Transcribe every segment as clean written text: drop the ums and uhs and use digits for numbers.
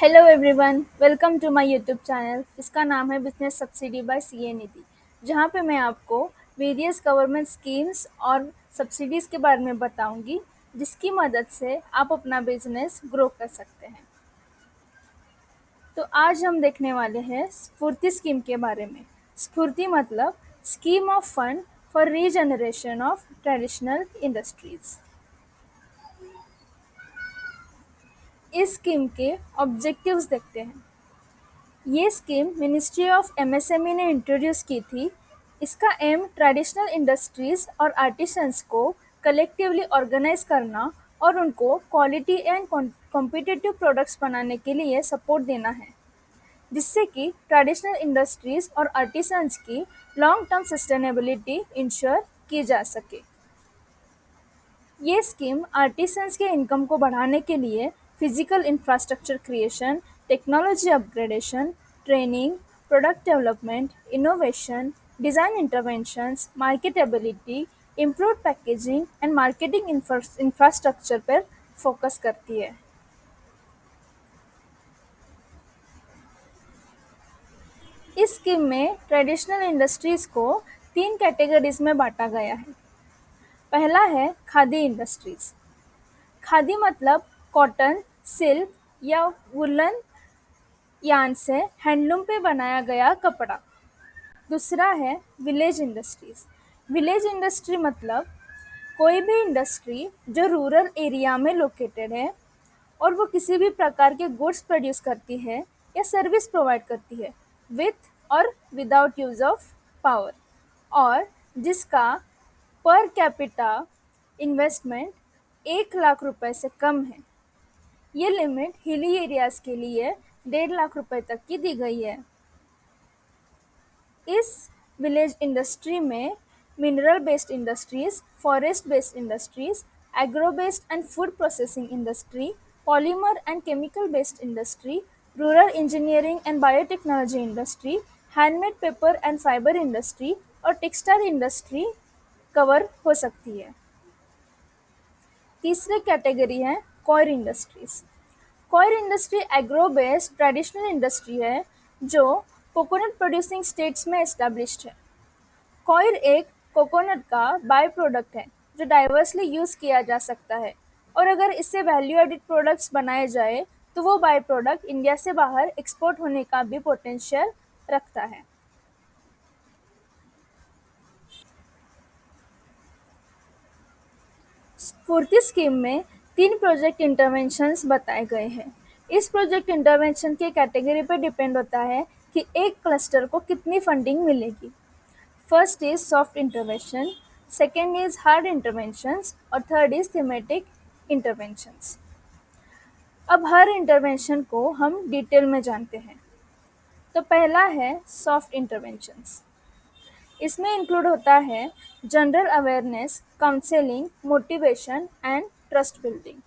Hello everyone, welcome to my YouTube channel जिसका नाम है business subsidy by CA Nidhi, जहां पे मैं आपको वेरियस गवर्नमेंट स्कीम्स और सब्सिडीज़ के बारे में बताऊंगी, जिसकी मदद से आप अपना बिजनेस ग्रो कर सकते हैं। तो आज हम देखने वाले हैं स्फूर्ति स्कीम के बारे में। स्फूर्ति मतलब scheme of fund for regeneration of traditional industries. इस स्कीम के ऑब्जेक्टिव्स देखते हैं। ये स्कीम मिनिस्ट्री ऑफ एमएसएमई ने इंट्रोड्यूस की थी। इसका एम ट्रेडिशनल इंडस्ट्रीज और आर्टिसंस को कलेक्टिवली ऑर्गेनाइज करना और उनको क्वालिटी एंड कॉम्पिटिटिव प्रोडक्ट्स बनाने के लिए सपोर्ट देना है, जिससे कि ट्रेडिशनल इंडस्ट्रीज और आर्टिसंस की लॉन्ग टर्म सस्टेनेबिलिटी इंश्योर की जा सके। ये स्कीम आर्टिसंस के इनकम को बढ़ाने के लिए physical infrastructure creation, technology upgradation, training, product development, innovation, design interventions, marketability, improve packaging and marketing infrastructure पर फोकस करती है। इस स्कीम में ट्रेडिशनल इंडस्ट्रीज को 3 कैटेगरीज में बांटा गया है। पहला है खादी इंडस्ट्रीज। खादी मतलब कॉटन, सिल्क या वुलन यार्न से हैंडलूम पे बनाया गया कपड़ा। दूसरा है विलेज इंडस्ट्रीज। विलेज इंडस्ट्री मतलब कोई भी इंडस्ट्री जो रूरल एरिया में लोकेटेड है और वो किसी भी प्रकार के गुड्स प्रोड्यूस करती है या सर्विस प्रोवाइड करती है विथ और विदाउट यूज ऑफ पावर, और जिसका पर कैपिटा इन्वेस्टमेंट 1 लाख रुपए से कम है। ये लिमिट हिली एरियाज के लिए 1.5 लाख रुपए तक की दी गई है। इस विलेज इंडस्ट्री में mineral based industries, forest based industries, agro based and food processing industry, polymer and chemical based industry, rural engineering and biotechnology industry, handmade paper and fibre industry और टेक्सटाइल इंडस्ट्री कवर हो सकती है। तीसरी category है coir industries. Coir industry agro based traditional industry है जो coconut producing states में established है। कॉयर एक कोकोनट का बाय प्रोडक्ट है जो डाइवर्सली यूज़ किया जा सकता है, और अगर इससे वैल्यू एडिड प्रोडक्ट्स बनाए जाए तो वो बाय प्रोडक्ट इंडिया से बाहर एक्सपोर्ट होने का भी पोटेंशियल रखता है। स्फूर्ति स्कीम में 3 प्रोजेक्ट इंटरवेंशंस बताए गए हैं। इस प्रोजेक्ट इंटरवेंशन के कैटेगरी पर डिपेंड होता है कि एक क्लस्टर को कितनी फंडिंग मिलेगी। First is soft intervention, second is hard interventions और थर्ड इज थीमेटिक इंटरवेंशंस। अब हर इंटरवेंशन को हम डिटेल में जानते हैं। तो पहला है सॉफ्ट इंटरवेंशंस। इसमें इंक्लूड होता है general awareness, counselling, motivation and trust building,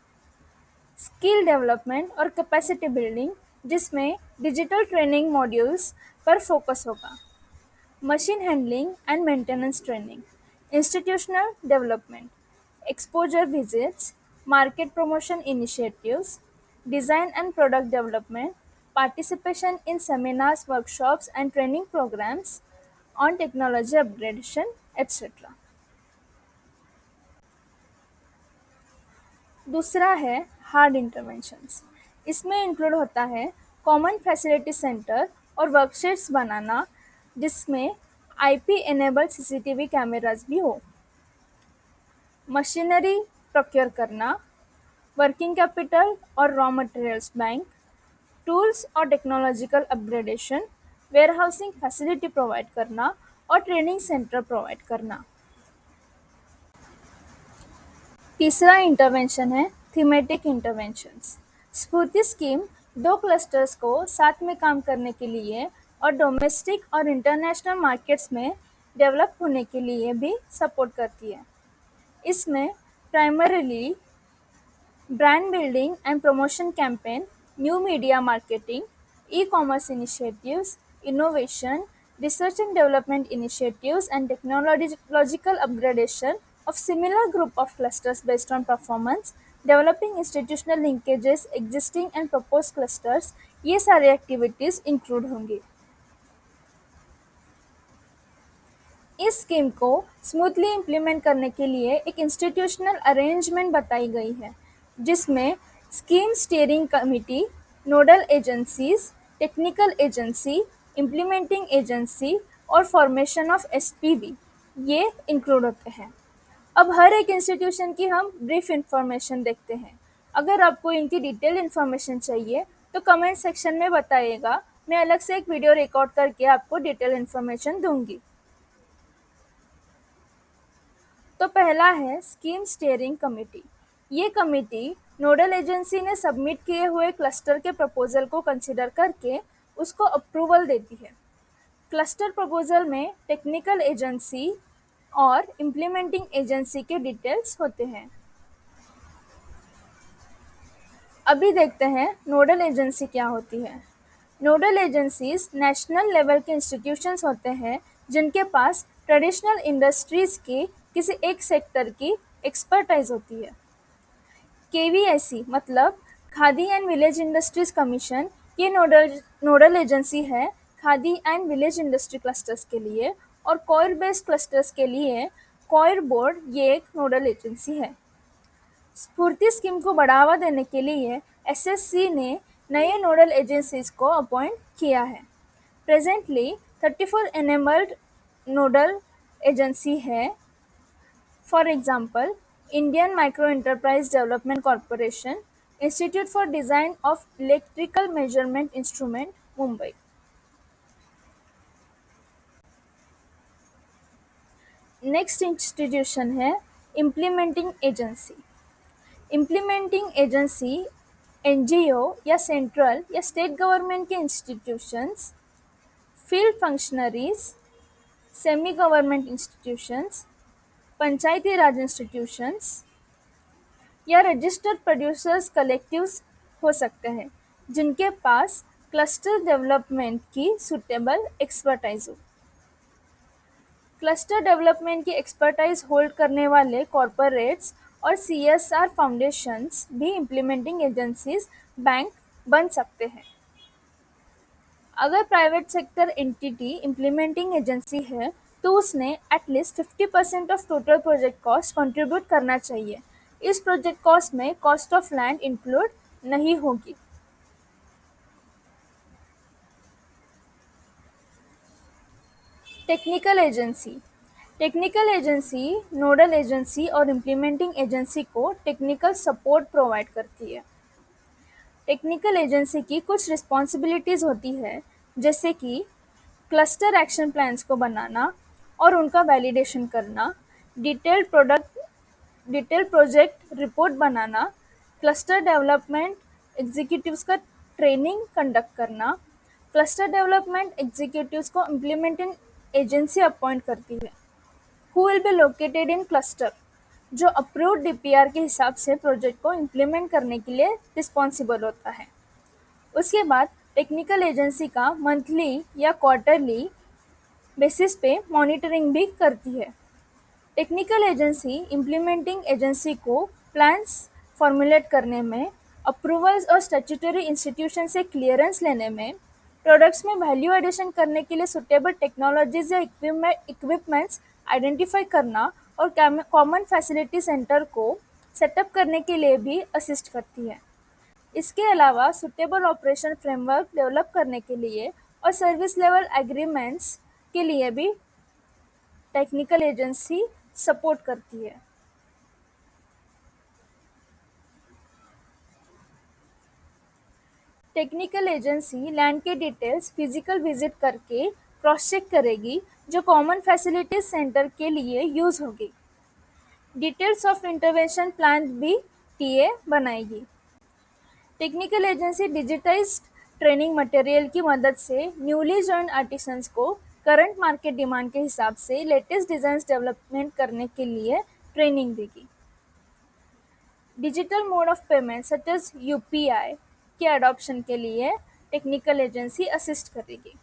skill development और कैपेसिटी बिल्डिंग, जिसमें डिजिटल ट्रेनिंग मॉड्यूल्स पर फोकस होगा, machine handling and maintenance training, institutional development, exposure visits, market promotion initiatives, design and product development, participation in seminars, workshops, and training programs on technology upgradation, etc. दूसरा है hard interventions. इसमें include होता है common facility centre और worksheets बनाना, जिसमें IP enabled CCTV cameras भी हो, machinery procure करना, वर्किंग कैपिटल और रॉ मटेरियल्स बैंक, टूल्स और technological upgradation, warehousing facility provide करना और ट्रेनिंग सेंटर प्रोवाइड करना। तीसरा इंटरवेंशन है थीमेटिक इंटरवेंशंस। स्फूर्ति स्कीम 2 क्लस्टर्स को साथ में काम करने के लिए और डोमेस्टिक और इंटरनेशनल मार्केट्स में डेवलप होने के लिए भी सपोर्ट करती है। इसमें primarily brand building and promotion campaign, new media marketing, e-commerce initiatives, innovation, research and development initiatives, and technological upgradation of similar group of clusters based on performance developing institutional linkages, existing and propose clusters, ये सारे activities include होंगी। इस scheme को smoothly implement करने के लिए एक institutional arrangement बताई गई है, जिसमें scheme steering committee, nodal agencies, technical agency, implementing agency और फॉर्मेशन ऑफ एसपीवी ये इंक्लूड होते हैं। अब हर एक इंस्टीट्यूशन की हम ब्रीफ इंफॉर्मेशन देखते हैं। अगर आपको इनकी डिटेल इन्फॉर्मेशन चाहिए तो कमेंट सेक्शन में बताइएगा, मैं अलग से एक वीडियो रिकॉर्ड करके आपको डिटेल इन्फॉर्मेशन दूंगी। तो पहला है स्कीम स्टीयरिंग कमेटी। ये कमेटी नोडल एजेंसी ने सबमिट किए हुए क्लस्टर के प्रपोजल को कंसिडर करके उसको अप्रूवल देती है। क्लस्टर प्रपोजल में टेक्निकल एजेंसी और इम्प्लीमेंटिंग एजेंसी के डिटेल्स होते हैं। अभी देखते हैं नोडल एजेंसी क्या होती है। नोडल एजेंसीज नेशनल लेवल के इंस्टीट्यूशंस होते हैं जिनके पास ट्रेडिशनल इंडस्ट्रीज के किसी एक सेक्टर की एक्सपर्टाइज होती है। केवीआईसी मतलब khadi and village industries commission, ये नोडल एजेंसी है khadi and village industry clusters के लिए, और कॉयर बेस्ड क्लस्टर्स के लिए कॉयर बोर्ड ये एक नोडल एजेंसी है। स्फूर्ति स्कीम को बढ़ावा देने के लिए एसएससी ने नए नोडल एजेंसीज को अपॉइंट किया है। प्रेजेंटली 34 एनेबल्ड नोडल एजेंसी है। For example, Indian micro enterprise development corporation, institute for design of electrical measurement instrument, Mumbai. Next institution है implementing agency. Implementing agency NGO या सेंट्रल या स्टेट गवर्नमेंट के institutions, field functionaries, semi government institutions, Panchayati Raj institutions या registered producers collectives हो सकते हैं जिनके पास क्लस्टर डेवलपमेंट की सुटेबल एक्सपर्टाइज हो। क्लस्टर डेवलपमेंट की एक्सपर्टाइज होल्ड करने वाले कॉरपोरेट्स और सीएसआर फाउंडेशंस भी इम्प्लीमेंटिंग एजेंसीज बैंक बन सकते हैं। अगर private sector entity implementing agency है तो उसने at least 50% of total project cost contribute करना चाहिए। इस प्रोजेक्ट कॉस्ट में कॉस्ट ऑफ लैंड इंक्लूड नहीं होगी। Technical agency. Technical agency nodal agency और इम्प्लीमेंटिंग एजेंसी को टेक्निकल सपोर्ट प्रोवाइड करती है। टेक्निकल एजेंसी की कुछ रिस्पॉन्सिबिलिटीज़ होती है, जैसे कि क्लस्टर एक्शन प्लान्स को बनाना और उनका वैलिडेशन करना, डिटेल्ड प्रोजेक्ट रिपोर्ट बनाना, क्लस्टर डेवलपमेंट एग्जीक्यूटिव्स का ट्रेनिंग कंडक्ट करना। क्लस्टर डेवलपमेंट एग्जीक्यूटिव्स को इम्प्लीमेंटिंग एजेंसी अपॉइंट करती है, who will be located in cluster, जो अप्रूव्ड डीपीआर के हिसाब से प्रोजेक्ट को इम्प्लीमेंट करने के लिए रिस्पॉन्सिबल होता है। उसके बाद टेक्निकल एजेंसी का मंथली या क्वार्टरली बेसिस पे मॉनिटरिंग भी करती है। टेक्निकल एजेंसी इम्प्लीमेंटिंग एजेंसी को प्लान्स फॉर्मुलेट करने में, अप्रूवल्स और स्टैट्यूटरी इंस्टीट्यूशन से क्लियरेंस लेने में, प्रोडक्ट्स में वैल्यू एडिशन करने के लिए सुटेबल टेक्नोलॉजीज या इक्विपमेंट्स आइडेंटिफाई करना और कॉमन फैसिलिटी सेंटर को सेटअप करने के लिए भी असिस्ट करती है। इसके अलावा सुटेबल ऑपरेशन फ्रेमवर्क डेवलप करने के लिए और सर्विस लेवल एग्रीमेंट्स के लिए भी टेक्निकल एजेंसी सपोर्ट करती है। टेक्निकल एजेंसी लैंड के डिटेल्स फिजिकल विजिट करके क्रॉस चेक करेगी, जो कॉमन फैसिलिटीज सेंटर के लिए यूज होगी। डिटेल्स ऑफ इंटरवेंशन प्लान भी टीए बनाएगी। Technical agency digitised training material की मदद से न्यूली जॉइन आर्टिसंस को करंट मार्केट डिमांड के हिसाब से लेटेस्ट डिज़ाइंस डेवलपमेंट करने के लिए ट्रेनिंग देगी। Digital mode of payment such as UPI के अडॉप्शन के लिए टेक्निकल एजेंसी असिस्ट करेगी।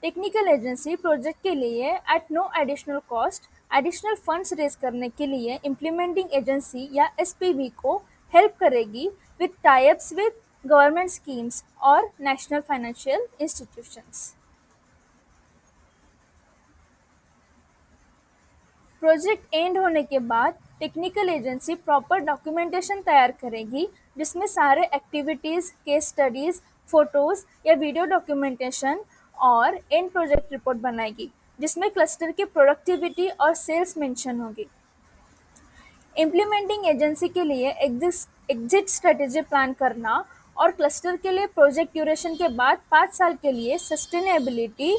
टेक्निकल एजेंसी प्रोजेक्ट के लिए at no additional cost additional funds raise करने के लिए इम्प्लीमेंटिंग एजेंसी या एसपीवी को हेल्प करेगी with tie-ups with government schemes और national financial institutions. Project end होने के बाद टेक्निकल एजेंसी प्रॉपर डॉक्यूमेंटेशन तैयार करेगी जिसमें सारे एक्टिविटीज़, केस स्टडीज़, फोटोज़ या वीडियो डॉक्यूमेंटेशन और एंड प्रोजेक्ट रिपोर्ट बनाएगी जिसमें क्लस्टर की प्रोडक्टिविटी और सेल्स मेंशन होगी। इम्प्लीमेंटिंग एजेंसी के लिए एग्जिट स्ट्रेटेजी प्लान करना और क्लस्टर के लिए प्रोजेक्ट ड्यूरेशन के बाद 5 साल के लिए सस्टेनेबिलिटी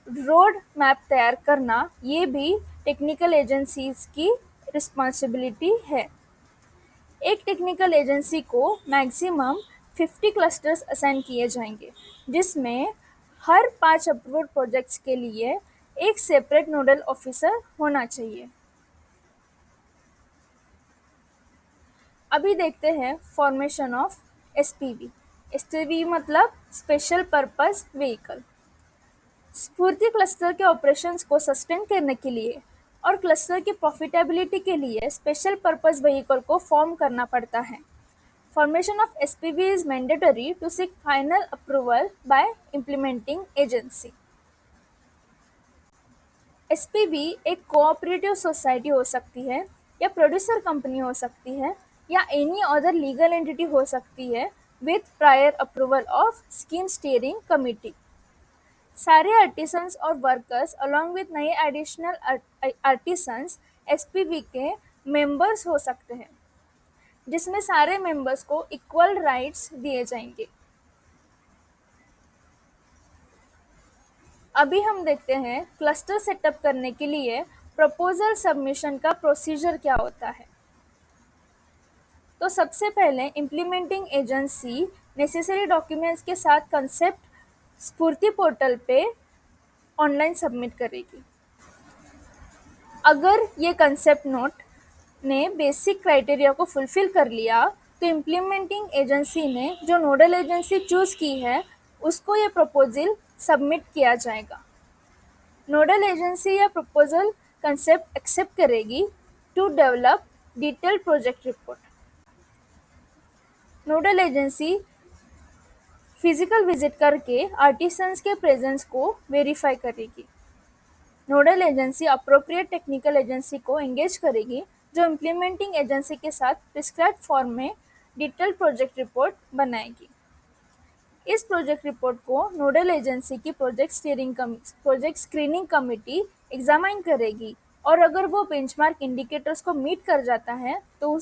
रोड मैप तैयार करना, ये भी टेक्निकल एजेंसीज की रिस्पॉन्सिबिलिटी है। एक टेक्निकल एजेंसी को मैक्सिमम 50 क्लस्टर्स असाइन किए जाएंगे जिसमें हर 5 अप्रूव्ड प्रोजेक्ट्स के लिए एक सेपरेट नोडल ऑफिसर होना चाहिए। अभी देखते हैं फॉर्मेशन ऑफ एसपीवी। एसपीवी मतलब special purpose vehicle. SFURTI cluster के ऑपरेशंस को सस्टेन करने के लिए और क्लस्टर की प्रॉफिटेबिलिटी के लिए स्पेशल पर्पस व्हीकल को फॉर्म करना पड़ता है। Formation of SPV is mandatory to seek final approval by implementing agency. एसपीवी एक कोऑपरेटिव सोसाइटी हो सकती है या प्रोड्यूसर कंपनी हो सकती है या एनी अदर लीगल एंटिटी हो सकती है with prior approval of scheme steering committee. सारे आर्टिसंस और वर्कर्स अलॉन्ग विथ नए एडिशनल आर्टिसंस एसपीवी के मेंबर्स हो सकते हैं जिसमें सारे मेंबर्स को इक्वल राइट्स दिए जाएंगे। अभी हम देखते हैं क्लस्टर सेटअप करने के लिए प्रपोजल सबमिशन का प्रोसीजर क्या होता है। तो सबसे पहले इम्प्लीमेंटिंग एजेंसी नेसेसरी डॉक्यूमेंट्स के साथ कंसेप्ट स्फूर्ति पोर्टल पे ऑनलाइन सबमिट करेगी। अगर ये कंसेप्ट नोट ने बेसिक क्राइटेरिया को फुलफिल कर लिया तो इम्प्लीमेंटिंग एजेंसी ने जो नोडल एजेंसी चूज़ की है उसको ये प्रपोजल सबमिट किया जाएगा। नोडल एजेंसी या प्रपोजल कंसेप्ट एक्सेप्ट करेगी to develop detailed project report. Nodal agency physical visit करके आर्टिसंस के प्रेजेंस को वेरीफाई करेगी। Nodal agency appropriate technical agency को एंगेज करेगी जो इम्प्लीमेंटिंग एजेंसी के साथ प्रिस्क्राइब्ड फॉर्म में डिटेल्ड प्रोजेक्ट रिपोर्ट बनाएगी। इस प्रोजेक्ट रिपोर्ट को नोडल एजेंसी की प्रोजेक्ट स्क्रीनिंग कमिटी एग्जामाइन करेगी और अगर वो बेंचमार्क इंडिकेटर्स को मीट कर जाता है तो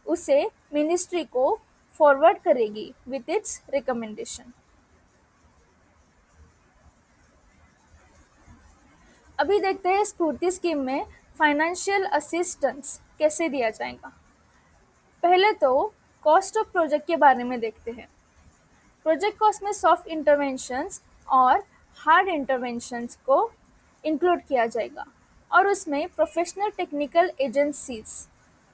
उसे मिनिस्ट्री को फॉरवर्ड करेगी विथ इट्स रिकमेंडेशन। अभी देखते हैं स्फूर्ति स्कीम में फाइनेंशियल असिस्टेंस कैसे दिया जाएगा। पहले तो कॉस्ट ऑफ प्रोजेक्ट के बारे में देखते हैं। प्रोजेक्ट कॉस्ट में सॉफ्ट इंटरवेंशंस और हार्ड इंटरवेंशंस को इंक्लूड किया जाएगा और उसमें प्रोफेशनल टेक्निकल एजेंसीज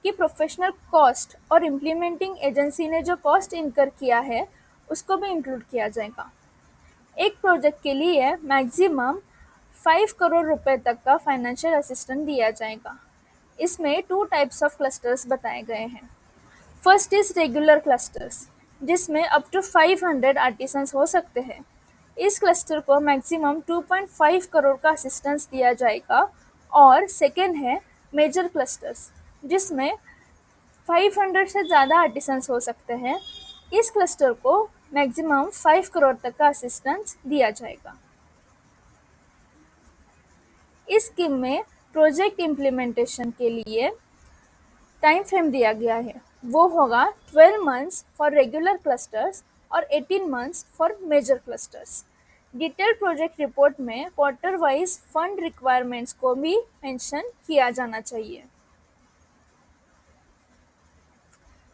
की प्रोफेशनल कॉस्ट और इम्प्लीमेंटिंग एजेंसी ने जो कॉस्ट इनकर किया है उसको भी इंक्लूड किया जाएगा। एक प्रोजेक्ट के लिए मैक्सिमम 5 करोड़ रुपए तक का फाइनेंशियल असिस्टेंस दिया जाएगा। इसमें 2 टाइप्स ऑफ क्लस्टर्स बताए गए हैं। फर्स्ट इज रेगुलर क्लस्टर्स जिसमें अप टू 500 आर्टिसंस हो सकते हैं। इस क्लस्टर को मैक्सिमम 2.5 करोड़ का असिस्टेंस दिया जाएगा। और सेकेंड है मेजर क्लस्टर्स जिसमें 500 से ज़्यादा आर्टिसंस हो सकते हैं। इस क्लस्टर को मैक्सिमम 5 करोड़ तक का असिस्टेंस दिया जाएगा। इस स्कीम में प्रोजेक्ट इम्प्लीमेंटेशन के लिए टाइम फ्रेम दिया गया है, वो होगा 12 मंथ्स फॉर रेगुलर क्लस्टर्स और 18 months for major clusters. Detail project report में क्वार्टर वाइज फंड रिक्वायरमेंट्स को भी मेंशन किया जाना चाहिए।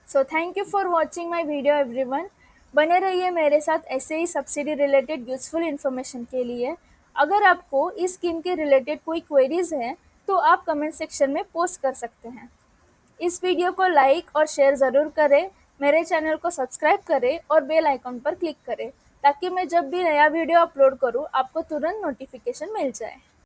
So thank you for watching my video everyone. बने रहिए मेरे साथ ऐसे ही सब्सिडी रिलेटेड यूजफुल इन्फॉर्मेशन के लिए। अगर आपको इस स्कीम के रिलेटेड कोई क्वेरीज हैं तो आप कमेंट सेक्शन में पोस्ट कर सकते हैं। इस वीडियो को लाइक और शेयर ज़रूर करें, मेरे चैनल को सब्सक्राइब करें और बेल आइकन पर क्लिक करें ताकि मैं जब भी नया वीडियो अपलोड करूं आपको तुरंत नोटिफिकेशन मिल जाए।